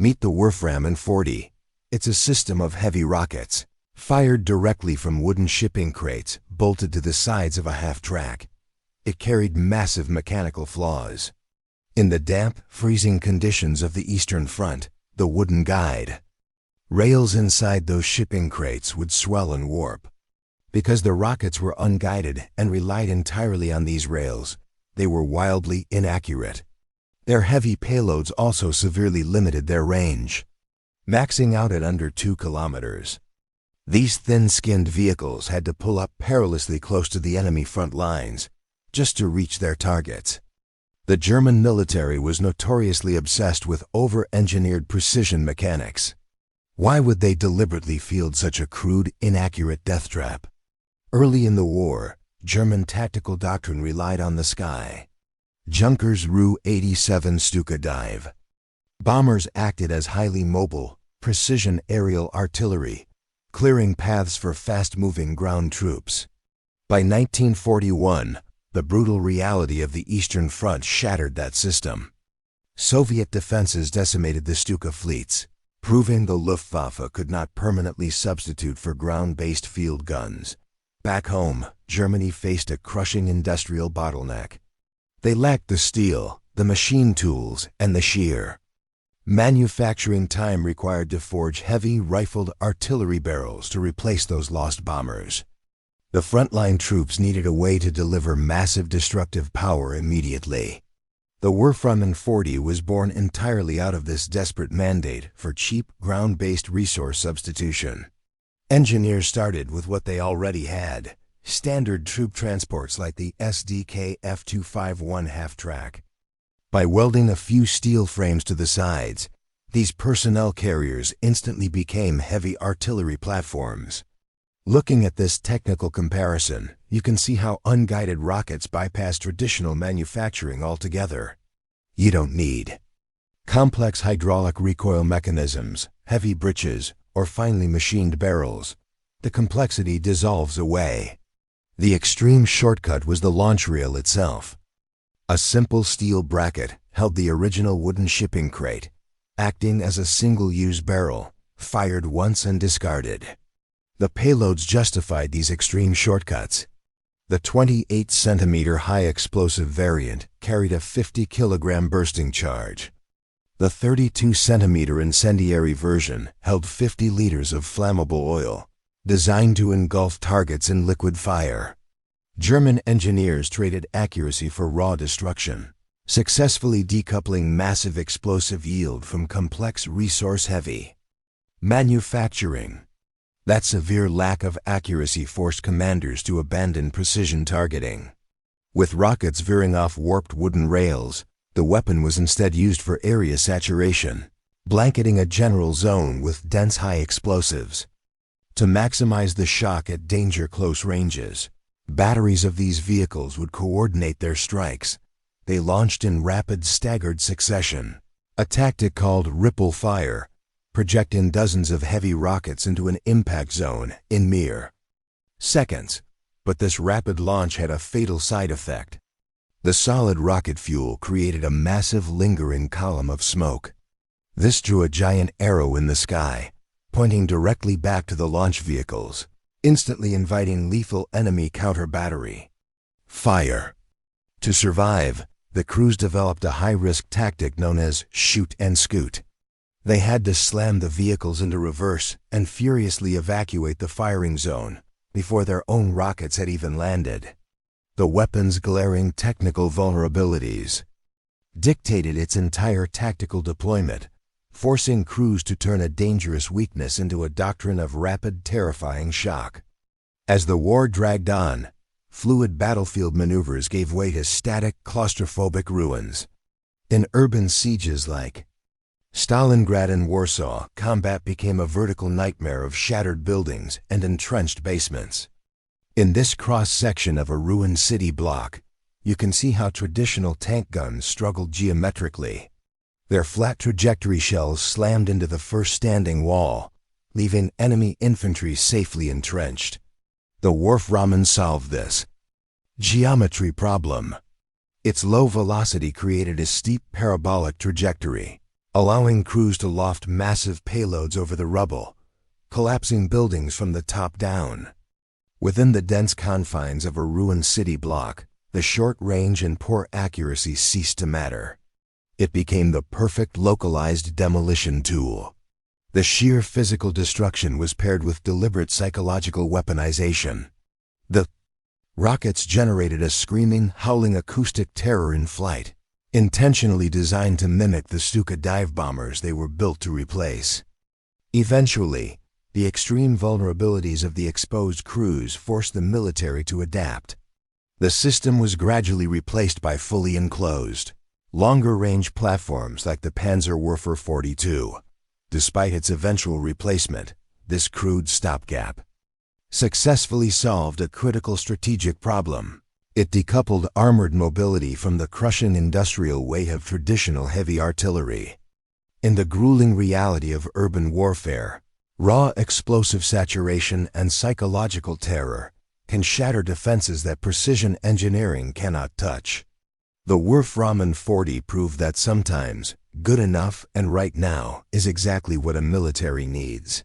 Meet the Wurfrahmen 40. It's a system of heavy rockets, fired directly from wooden shipping crates bolted to the sides of a half-track. It carried massive mechanical flaws. In the damp, freezing conditions of the Eastern Front, the wooden guide rails inside those shipping crates would swell and warp. Because the rockets were unguided and relied entirely on these rails, they were wildly inaccurate. Their heavy payloads also severely limited their range, maxing out at under 2 kilometers. These thin-skinned vehicles had to pull up perilously close to the enemy front lines just to reach their targets. The German military was notoriously obsessed with over-engineered precision mechanics. Why would they deliberately field such a crude, inaccurate death trap? Early in the war, German tactical doctrine relied on the sky. Junkers Ru-87 Stuka dive. Bombers acted as highly mobile, precision aerial artillery, clearing paths for fast-moving ground troops. By 1941, the brutal reality of the Eastern Front shattered that system. Soviet defenses decimated the Stuka fleets, proving the Luftwaffe could not permanently substitute for ground-based field guns. Back home, Germany faced a crushing industrial bottleneck. They lacked the steel, the machine tools, and the shear. Manufacturing time required to forge heavy rifled artillery barrels to replace those lost bombers. The frontline troops needed a way to deliver massive destructive power immediately. The Wurfrahmen 40 was born entirely out of this desperate mandate for cheap ground-based resource substitution. Engineers started with what they already had: standard troop transports like the Sd.Kfz 251 half-track. By welding a few steel frames to the sides, these personnel carriers instantly became heavy artillery platforms. Looking at this technical comparison, you can see how unguided rockets bypass traditional manufacturing altogether. You don't need complex hydraulic recoil mechanisms, heavy breeches, or finely machined barrels. The complexity dissolves away. The extreme shortcut was the launch rail itself. A simple steel bracket held the original wooden shipping crate, acting as a single-use barrel, fired once and discarded. The payloads justified these extreme shortcuts. The 28-centimeter high-explosive variant carried a 50-kilogram bursting charge. The 32-centimeter incendiary version held 50 liters of flammable oil, designed to engulf targets in liquid fire. German engineers traded accuracy for raw destruction, successfully decoupling massive explosive yield from complex resource-heavy manufacturing. That severe lack of accuracy forced commanders to abandon precision targeting. With rockets veering off warped wooden rails, the weapon was instead used for area saturation, blanketing a general zone with dense high explosives. To maximize the shock at danger-close ranges, batteries of these vehicles would coordinate their strikes. They launched in rapid, staggered succession, a tactic called ripple fire, projecting dozens of heavy rockets into an impact zone in mere seconds. But this rapid launch had a fatal side effect. The solid rocket fuel created a massive lingering column of smoke. This drew a giant arrow in the sky, pointing directly back to the launch vehicles, instantly inviting lethal enemy counter-battery fire. To survive, the crews developed a high-risk tactic known as shoot and scoot. They had to slam the vehicles into reverse and furiously evacuate the firing zone before their own rockets had even landed. The weapon's glaring technical vulnerabilities dictated its entire tactical deployment, forcing crews to turn a dangerous weakness into a doctrine of rapid, terrifying shock. As the war dragged on, fluid battlefield maneuvers gave way to static, claustrophobic ruins. In urban sieges like Stalingrad and Warsaw, combat became a vertical nightmare of shattered buildings and entrenched basements. In this cross-section of a ruined city block, you can see how traditional tank guns struggled geometrically. Their flat trajectory shells slammed into the first standing wall, leaving enemy infantry safely entrenched. The Wurfrahmen solved this geometry problem. Its low velocity created a steep parabolic trajectory, allowing crews to loft massive payloads over the rubble, collapsing buildings from the top down. Within the dense confines of a ruined city block, the short range and poor accuracy ceased to matter. It became the perfect localized demolition tool. The sheer physical destruction was paired with deliberate psychological weaponization. The rockets generated a screaming, howling acoustic terror in flight, intentionally designed to mimic the Stuka dive bombers they were built to replace. Eventually, the extreme vulnerabilities of the exposed crews forced the military to adapt. The system was gradually replaced by fully enclosed, longer-range platforms like the Panzerwerfer 42. Despite its eventual replacement, this crude stopgap successfully solved a critical strategic problem. It decoupled armored mobility from the crushing industrial weight of traditional heavy artillery. In the grueling reality of urban warfare, raw explosive saturation and psychological terror can shatter defenses that precision engineering cannot touch. The Wurfrahmen 40 proved that sometimes good enough and right now is exactly what a military needs.